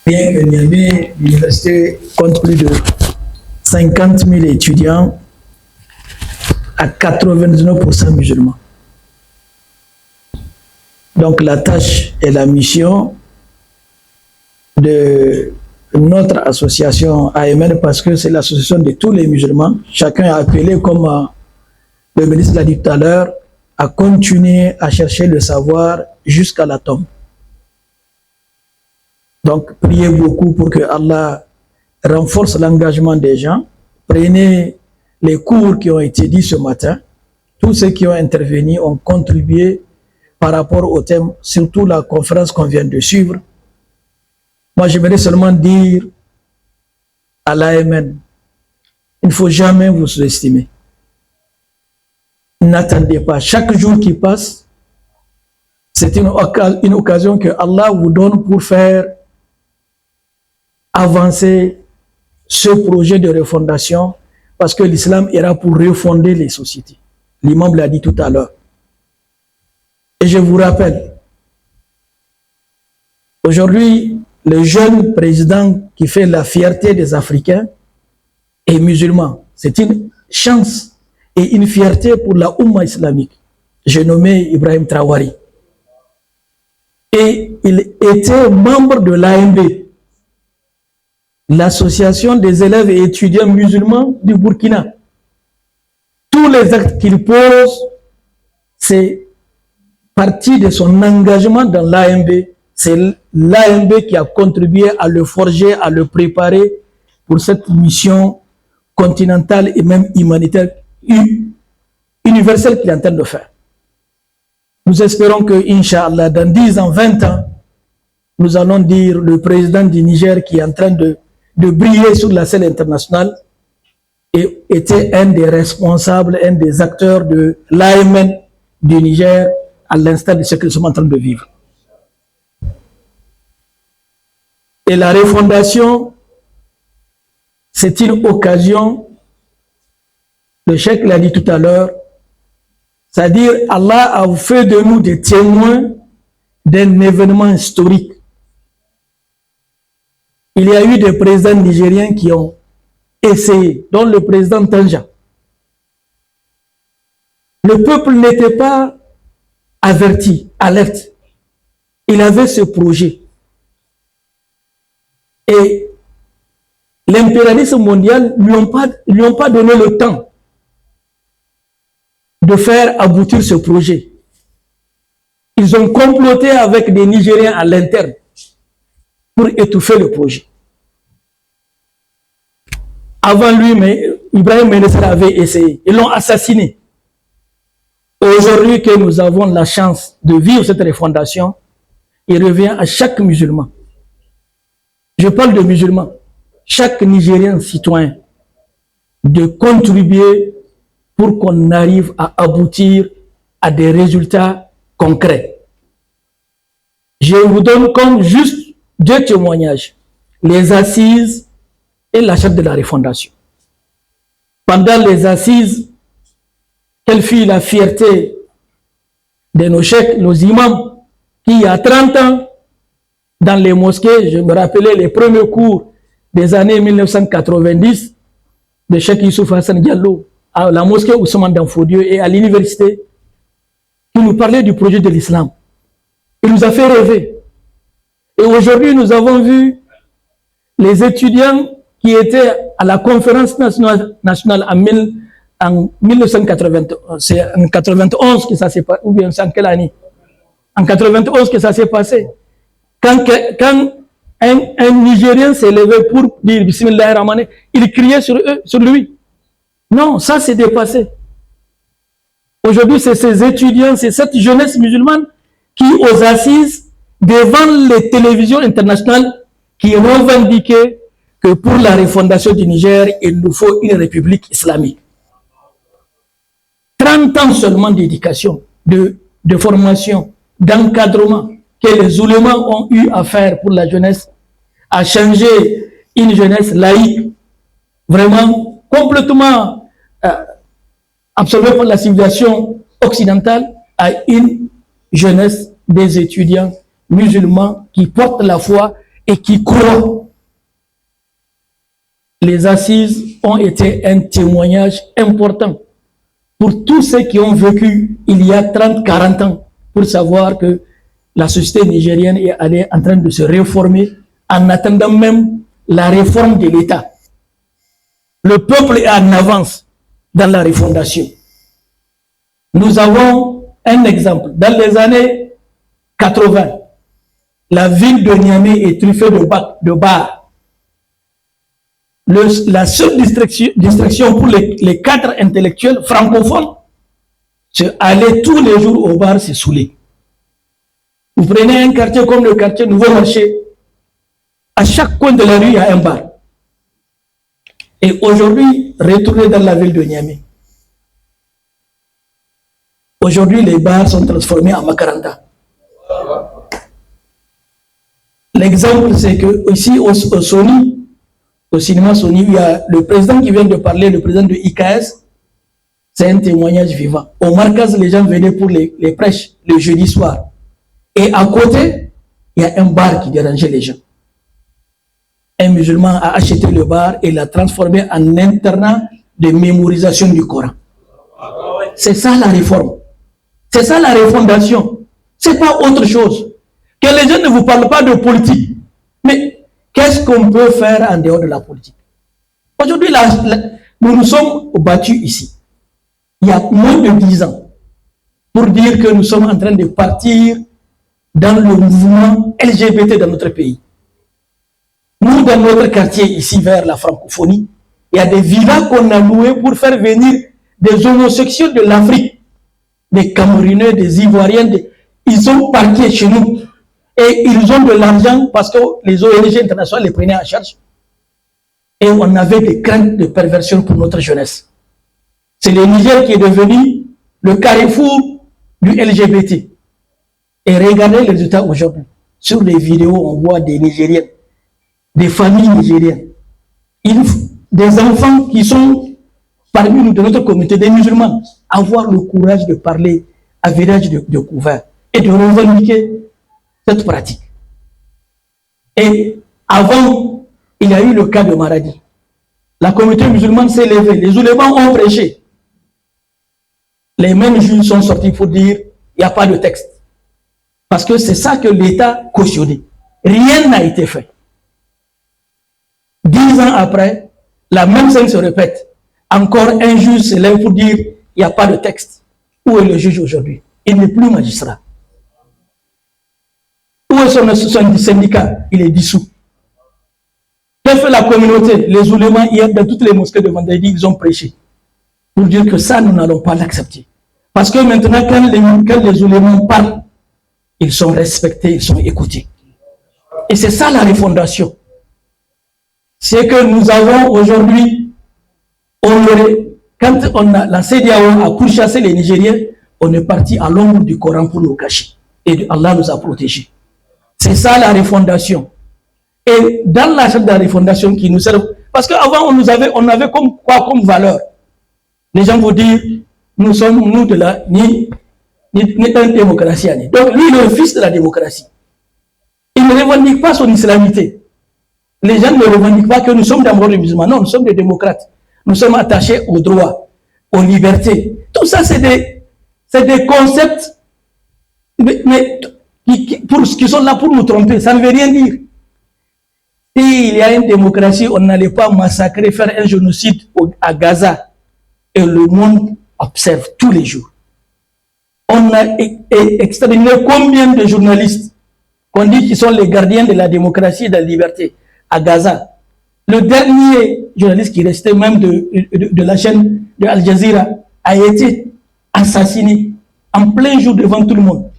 Bien que Niamey, l'université compte plus de 50 000 étudiants, à 99% musulmans. Donc la tâche et la mission de notre association AMN, parce que c'est l'association de tous les musulmans, chacun est appelé, comme le ministre l'a dit tout à l'heure, à continuer à chercher le savoir jusqu'à la tombe. Donc priez beaucoup pour que Allah renforce l'engagement des gens. Prenez les cours qui ont été dits ce matin. Tous ceux qui ont intervenu ont contribué par rapport au thème, surtout la conférence qu'on vient de suivre. Moi, j'aimerais seulement dire à l'AMN, il ne faut jamais vous sous-estimer. N'attendez pas. Chaque jour qui passe, c'est une occasion que Allah vous donne pour faire avancer ce projet de refondation, parce que l'islam ira pour refonder les sociétés. L'imam l'a dit tout à l'heure. Et je vous rappelle, aujourd'hui, le jeune président qui fait la fierté des Africains est musulman. C'est une chance et une fierté pour la Oumma islamique. J'ai nommé Ibrahim Traoré. Et il était membre de l'AMB, l'association des élèves et étudiants musulmans du Burkina. Tous les actes qu'il pose, c'est partie de son engagement dans l'AMB. C'est l'AMB qui a contribué à le forger, à le préparer pour cette mission continentale et même humanitaire, universelle qu'il est en train de faire. Nous espérons que, Inch'Allah, dans 10 ans, 20 ans, nous allons dire le président du Niger qui est en train de briller sur la scène internationale et était un des responsables, un des acteurs de l'AMN du Niger, à l'instar de ce que nous sommes en train de vivre. Et la refondation, c'est une occasion, le cheikh l'a dit tout à l'heure, c'est-à-dire Allah a fait de nous des témoins d'un événement historique. Il y a eu des présidents nigériens qui ont essayé, dont le président Tanja. Le peuple n'était pas averti, alerte. Il avait ce projet. Et l'impérialisme mondial ne lui ont pas donné le temps de faire aboutir ce projet. Ils ont comploté avec des Nigériens à l'interne pour étouffer le projet. Avant lui, Ibrahim Ménessar avait essayé. Ils l'ont assassiné. Aujourd'hui que nous avons la chance de vivre cette refondation, il revient à chaque musulman. Je parle de musulmans. Chaque Nigérien citoyen de contribuer pour qu'on arrive à aboutir à des résultats concrets. Je vous donne comme juste 2 témoignages. Les assises et la charte de la refondation. Pendant les assises, quelle fut la fierté de nos cheikhs, nos imams, qui il y a 30 ans, dans les mosquées, je me rappelais les premiers cours des années 1990, de Cheikh Youssouf Hassan Diallo, à la mosquée Ousmane Danfodieu et à l'université, qui nous parlait du projet de l'islam. Il nous a fait rêver. Et aujourd'hui, nous avons vu les étudiants qui étaient à la conférence nationale en 1991. C'est en 1991 que ça s'est passé, ou bien c'est en quelle année? En 1991 que ça s'est passé. Quand un Nigérien s'est levé pour dire Bismillah Rahman, il criait sur lui. Non, ça s'est dépassé. Aujourd'hui, c'est ces étudiants, c'est cette jeunesse musulmane qui, aux assises, devant les télévisions internationales, qui revendiquaient que pour la refondation du Niger, il nous faut une république islamique. 30 ans seulement d'éducation, de formation, d'encadrement que les oulémas ont eu à faire pour la jeunesse, à changer une jeunesse laïque, vraiment complètement absorbée par la civilisation occidentale, à une jeunesse des étudiants musulmans qui portent la foi et qui croient. Les assises ont été un témoignage important pour tous ceux qui ont vécu il y a 30-40 ans pour savoir que la société nigérienne est en train de se réformer en attendant même la réforme de l'État. Le peuple est en avance dans la refondation. Nous avons un exemple. Dans les années 80, la ville de Niamey est truffée de bars. La seule distraction pour les cadres intellectuels francophones, c'est aller tous les jours au bar se saouler. Vous prenez un quartier comme le quartier Nouveau Marché, à chaque coin de la rue, il y a un bar. Et aujourd'hui, retournez dans la ville de Niamey. Aujourd'hui, les bars sont transformés en macaranta. L'exemple, c'est que ici, au Sony, au cinéma Sony, il y a le président qui vient de parler, le président de IKS, c'est un témoignage vivant. Au Marcaz, les gens venaient pour les prêches le jeudi soir. Et à côté, il y a un bar qui dérangeait les gens. Un musulman a acheté le bar et l'a transformé en internat de mémorisation du Coran. C'est ça la réforme. C'est ça la refondation. C'est pas autre chose. Que les gens ne vous parlent pas de politique. Mais qu'est-ce qu'on peut faire en dehors de la politique? Aujourd'hui, nous nous sommes battus ici. Il y a moins de 10 ans. Pour dire que nous sommes en train de partir dans le mouvement LGBT dans notre pays. Nous, dans notre quartier, ici, vers la francophonie, il y a des villas qu'on a louées pour faire venir des homosexuels de l'Afrique, des Camerounais, des Ivoiriens, ils sont parqués chez nous. Et ils ont de l'argent parce que les ONG internationales les prenaient en charge. Et on avait des craintes de perversion pour notre jeunesse. C'est le Niger qui est devenu le carrefour du LGBT. Et regardez les résultats aujourd'hui. Sur les vidéos, on voit des Nigériens, des familles nigériennes, des enfants qui sont parmi nous de notre communauté, des musulmans, avoir le courage de parler à visage de couvert et de revendiquer cette pratique. Et avant, il y a eu le cas de Maradi. La communauté musulmane s'est levée, les oulémas ont prêché. Les mêmes juges sont sortis pour dire il n'y a pas de texte. Parce que c'est ça que l'État cautionnait. Rien n'a été fait. 10 ans après, la même scène se répète. Encore un juge se lève pour dire il n'y a pas de texte. Où est le juge aujourd'hui? Il n'est plus magistrat. Où est son syndicat? Il est dissous. Qu'a fait la communauté? Les oulémas, hier, dans toutes les mosquées de vendredi, ils ont prêché. Pour dire que ça, nous n'allons pas l'accepter. Parce que maintenant, quand les oulémas parlent, ils sont respectés, ils sont écoutés. Et c'est ça la refondation. C'est que nous avons aujourd'hui, quand la CEDEAO a pourchassé les Nigériens, on est parti à l'ombre du Coran pour nous cacher. Et Allah nous a protégés. C'est ça la refondation. Et dans la charte de la refondation qui nous sert, parce qu'avant on avait comme valeur. Les gens vont dire, nous sommes de la ni une démocratie. Donc lui, il est le fils de la démocratie. Il ne revendique pas son islamité. Les gens ne revendiquent pas que nous sommes d'abord des musulmans. Non, nous sommes des démocrates. Nous sommes attachés aux droits, aux libertés. Tout ça, c'est des concepts qui sont là pour nous tromper. Ça ne veut rien dire. S'il y a une démocratie, on n'allait pas massacrer, faire un génocide à Gaza. Et le monde observe tous les jours. On a exterminé combien de journalistes qu'on dit qu'ils sont les gardiens de la démocratie et de la liberté à Gaza. Le dernier journaliste qui restait même de la chaîne de Al Jazeera a été assassiné en plein jour devant tout le monde.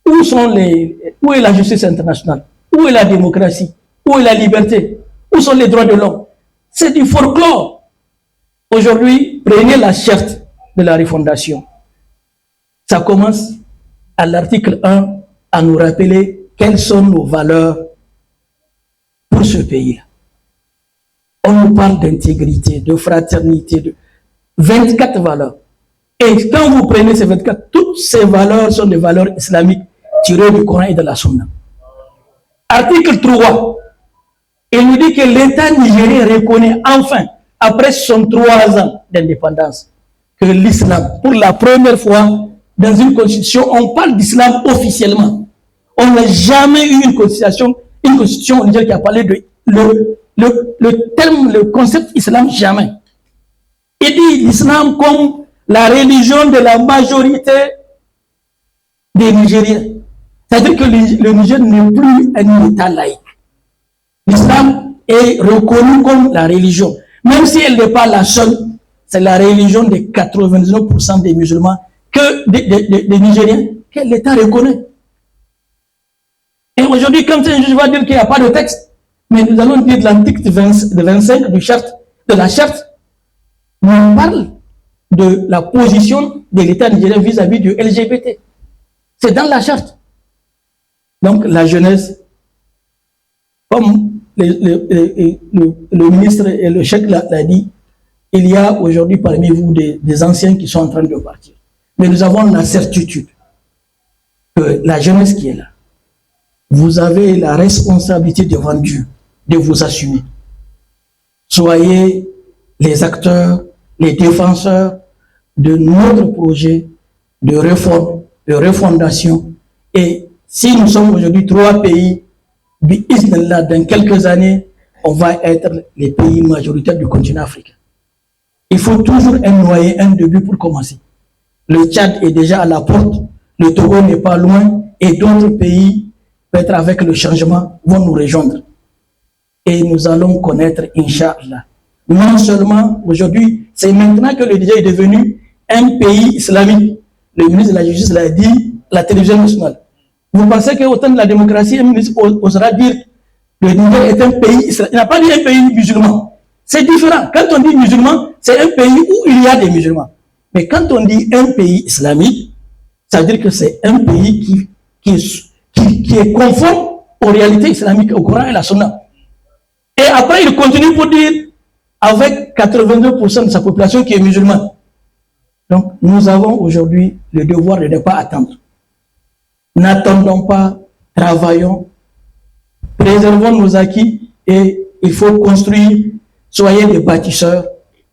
Où est la justice internationale? Où est la démocratie? Où est la liberté? Où sont les droits de l'homme? C'est du folklore. Aujourd'hui, prenez la charte de la refondation. Ça commence à l'article 1 à nous rappeler quelles sont nos valeurs pour ce pays-là. On nous parle d'intégrité, de fraternité, de 24 valeurs. Et quand vous prenez ces 24, toutes ces valeurs sont des valeurs islamiques tirées du Coran et de la Sunna. Article 3, Il nous dit que l'État nigérien reconnaît enfin, après 63 ans d'indépendance, que l'islam, pour la première fois dans une constitution, on parle d'islam officiellement. On n'a jamais eu une constitution au Niger qui a parlé de le terme, le concept islam, jamais. Il dit l'islam comme la religion de la majorité des Nigériens. C'est-à-dire que le Niger n'est plus un État laïque. L'islam est reconnu comme la religion. Même si elle n'est pas la seule, c'est la religion de 99% des musulmans, des Nigériens, que l'État reconnaît. Et aujourd'hui, quand un juge va dire qu'il n'y a pas de texte, mais nous allons dire de l'article 25 de la charte, on parle de la position de l'État nigérien vis-à-vis du LGBT. C'est dans la charte. Donc la jeunesse, comme le ministre et le chef l'a dit, il y a aujourd'hui parmi vous des anciens qui sont en train de partir. Mais nous avons la certitude que la jeunesse qui est là, vous avez la responsabilité devant Dieu de vous assumer. Soyez les acteurs, les défenseurs de notre projet de réforme, de refondation. Et si nous sommes aujourd'hui 3 pays, dans quelques années, on va être les pays majoritaires du continent africain. Il faut toujours un noyau, un début pour commencer. Le Tchad est déjà à la porte, le Togo n'est pas loin, et d'autres pays, peut-être avec le changement, vont nous rejoindre. Et nous allons connaître, Inch'Allah. Non seulement, aujourd'hui, c'est maintenant que le Niger est devenu un pays islamique. Le ministre de la Justice l'a dit à la télévision nationale. Vous pensez qu'au temps de la démocratie, un ministre osera dire que le Niger est un pays islamique. Il n'a pas dit un pays musulman. C'est différent. Quand on dit musulman, c'est un pays où il y a des musulmans. Mais quand on dit un pays islamique, ça veut dire que c'est un pays qui est conforme aux réalités islamiques, au Coran et à la Sunna. Et après, il continue pour dire, avec 82% de sa population qui est musulmane. Donc, nous avons aujourd'hui le devoir de ne pas attendre. N'attendons pas, travaillons, préservons nos acquis et il faut construire, soyez des bâtisseurs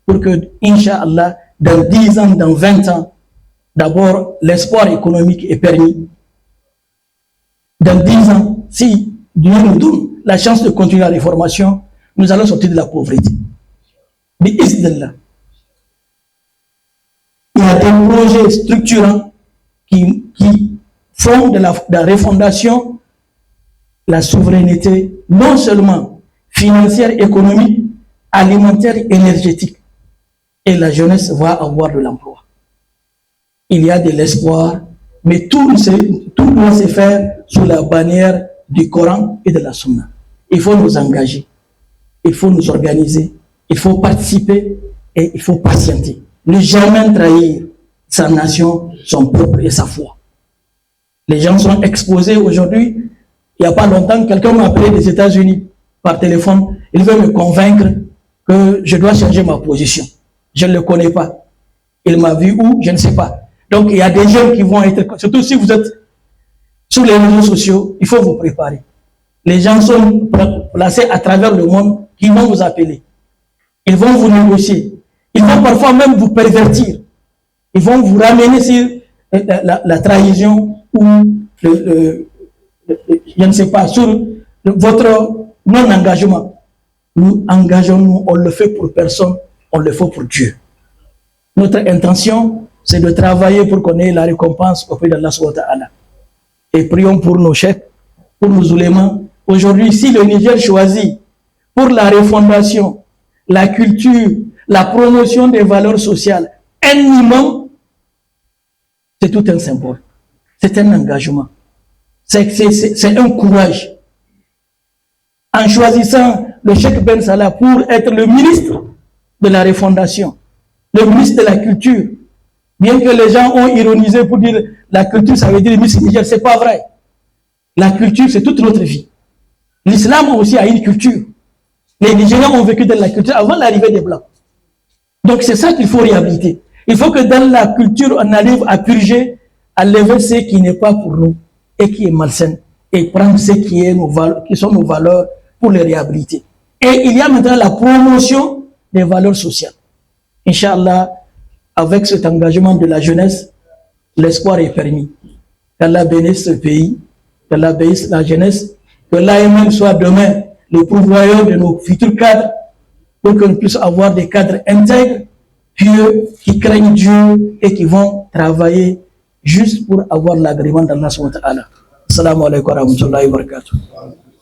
pour que, Inch'Allah, dans 10 ans, dans 20 ans, d'abord, l'espoir économique est permis. Dans 10 ans, si Dieu nous donne la chance de continuer la réformation, nous allons sortir de la pauvreté. Mais il y a des projets structurants qui font de la refondation la souveraineté, non seulement financière, économique, alimentaire, énergétique. Et la jeunesse va avoir de l'emploi. Il y a de l'espoir, mais tout doit se faire sous la bannière du Coran et de la Sunna. Il faut nous engager, il faut nous organiser, il faut participer et il faut patienter. Ne jamais trahir sa nation, son peuple et sa foi. Les gens sont exposés aujourd'hui. Il n'y a pas longtemps, quelqu'un m'a appelé des États-Unis par téléphone. Il veut me convaincre que je dois changer ma position. Je ne le connais pas. Il m'a vu où? Je ne sais pas. Donc, il y a des jeunes qui vont être... Surtout si vous êtes sur les réseaux sociaux, il faut vous préparer. Les gens sont placés à travers le monde qui vont vous appeler. Ils vont vous négocier. Ils vont parfois même vous pervertir. Ils vont vous ramener sur la trahison ou je ne sais pas, sur votre non-engagement. Nous engageons-nous, on le fait pour personne, on le fait pour Dieu. Notre intention, c'est de travailler pour qu'on ait la récompense auprès d'Allah subhanahu wa ta'ala. Et prions pour nos chefs, pour nos oulémas. Aujourd'hui, si le Niger choisit pour la refondation, la culture, la promotion des valeurs sociales, un imam, c'est tout un symbole. C'est un engagement. C'est un courage. En choisissant le Cheikh Ben Salah pour être le ministre de la refondation, le ministre de la culture, bien que les gens ont ironisé pour dire la culture, ça veut dire le ministre Niger, c'est pas vrai. La culture, c'est toute notre vie. L'islam aussi a une culture. Les Nigériens ont vécu dans la culture avant l'arrivée des Blancs. Donc c'est ça qu'il faut réhabiliter. Il faut que dans la culture, on arrive à purger, à lever ce qui n'est pas pour nous et qui est malsain, et prendre ce qui sont nos valeurs pour les réhabiliter. Et il y a maintenant la promotion des valeurs sociales. Inch'Allah, avec cet engagement de la jeunesse, l'espoir est permis. Qu'Allah bénisse ce pays, qu'Allah bénisse la jeunesse, que l'AMM soit demain le pourvoyeur de nos futurs cadres, pour qu'on puisse avoir des cadres intègres, pieux, qui craignent Dieu et qui vont travailler juste pour avoir l'agrément d'Allah subhanahu wa ta'ala. Assalamu alaikum wa rahmatullahi wa barakatuh.